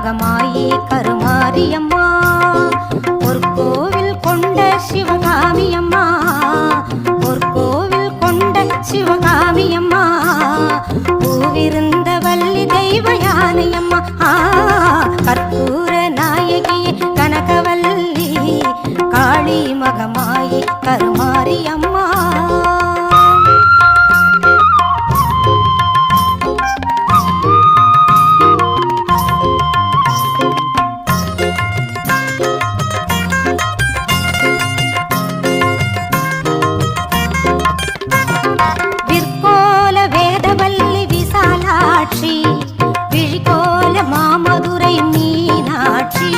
மகமாயி கருமாரியம்மா பொற்கோவில் கொண்ட சிவகாமியம்மா பொற்கோவில் கொண்ட சிவகாமியம்மா பூவிருந்த வள்ளி தெய்வ யானையம்மா கற்பூர நாயகியே கனகவல்லி காளி மகமாயி கருமாரியம்மா விழிகோல மாமதுரை மீனாட்சி